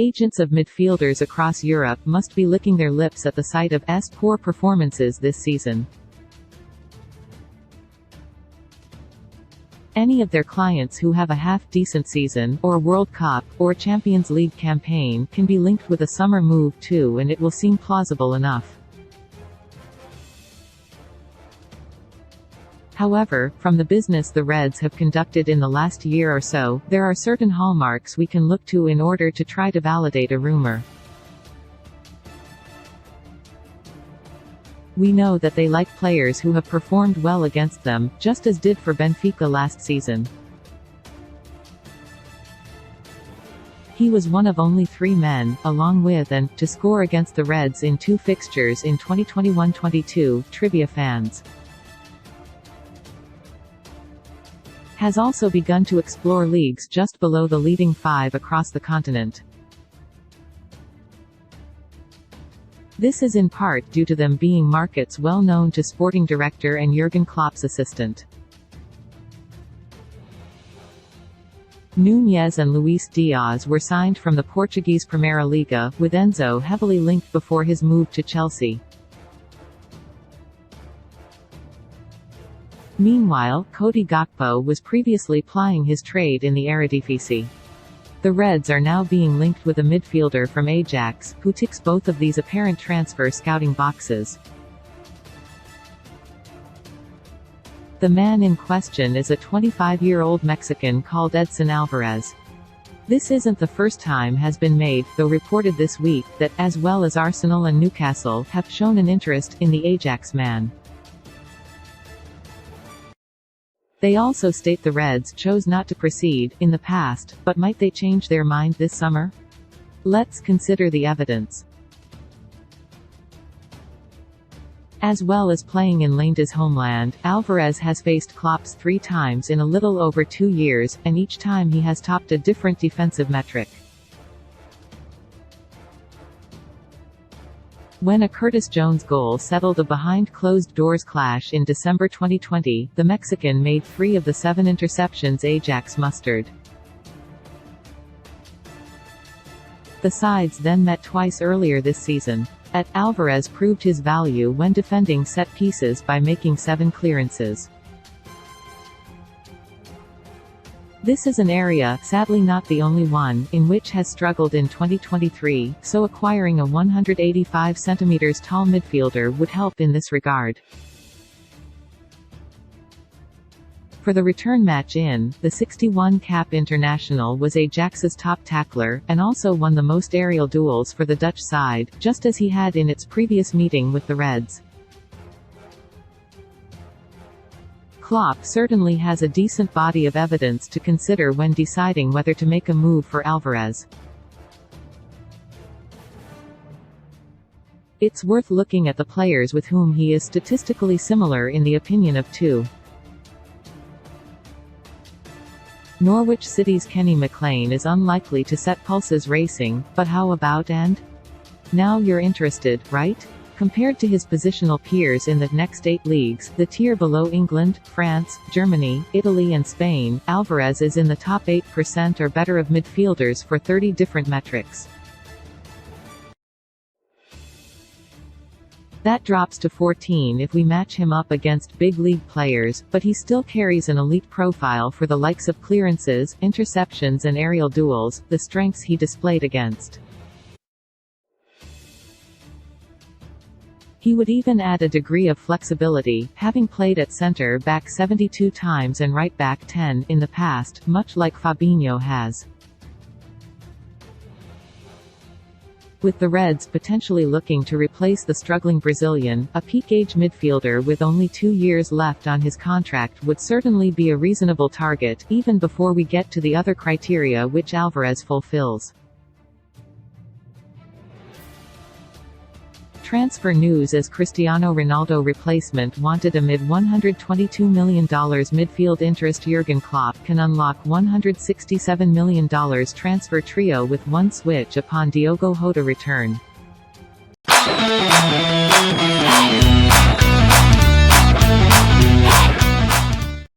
Agents of midfielders across Europe must be licking their lips at the sight of poor performances this season. Any of their clients who have a half-decent season, or World Cup, or Champions League campaign can be linked with a summer move too, and it will seem plausible enough. However, from the business the Reds have conducted in the last year or so, there are certain hallmarks we can look to in order to try to validate a rumor. We know that they like players who have performed well against them, just as did for Benfica last season. He was one of only 3 men, along with and, to score against the Reds in 2 fixtures in 2021-22, trivia fans. Has also begun to explore leagues just below the leading 5 across the continent. This is in part due to them being markets well known to sporting director and Jurgen Klopp's assistant. Núñez and Luis Diaz were signed from the Portuguese Primeira Liga, with Enzo heavily linked before his move to Chelsea. Meanwhile, Cody Gakpo was previously plying his trade in the Eredivisie. The Reds are now being linked with a midfielder from Ajax, who ticks both of these apparent transfer scouting boxes. The man in question is a 25-year-old Mexican called Edson Alvarez. This isn't the first time has been made, though reported this week, that, as well as Arsenal and Newcastle, have shown an interest in the Ajax man. They also state the Reds chose not to proceed in the past, but might they change their mind this summer? Let's consider the evidence. As well as playing in Leinde's homeland, Alvarez has faced Klopp's 3 times in a little over 2 years, and each time he has topped a different defensive metric. When a Curtis Jones goal settled a behind-closed-doors clash in December 2020, the Mexican made 3 of the 7 interceptions Ajax mustered. The sides then met twice earlier this season. Alvarez proved his value when defending set pieces by making 7 clearances. This is an area, sadly not the only one, in which has struggled in 2023, so acquiring a 185 cm tall midfielder would help in this regard. For the return match in, the 61-cap international was Ajax's top tackler, and also won the most aerial duels for the Dutch side, just as he had in its previous meeting with the Reds. Klopp certainly has a decent body of evidence to consider when deciding whether to make a move for Alvarez. It's worth looking at the players with whom he is statistically similar in the opinion of 2. Norwich City's Kenny McLean is unlikely to set pulses racing, but how about and? Now you're interested, right? Compared to his positional peers in the next 8 leagues, the tier below England, France, Germany, Italy and Spain, Alvarez is in the top 8% or better of midfielders for 30 different metrics. That drops to 14 if we match him up against big league players, but he still carries an elite profile for the likes of clearances, interceptions and aerial duels, the strengths he displayed against. He would even add a degree of flexibility, having played at centre-back 72 times and right-back 10 in the past, much like Fabinho has. With the Reds potentially looking to replace the struggling Brazilian, a peak-age midfielder with only 2 years left on his contract would certainly be a reasonable target, even before we get to the other criteria which Alvarez fulfills. Transfer news: as Cristiano Ronaldo replacement wanted amid $122 million midfield interest, Jurgen Klopp can unlock $167 million transfer trio with one switch upon Diogo Jota return.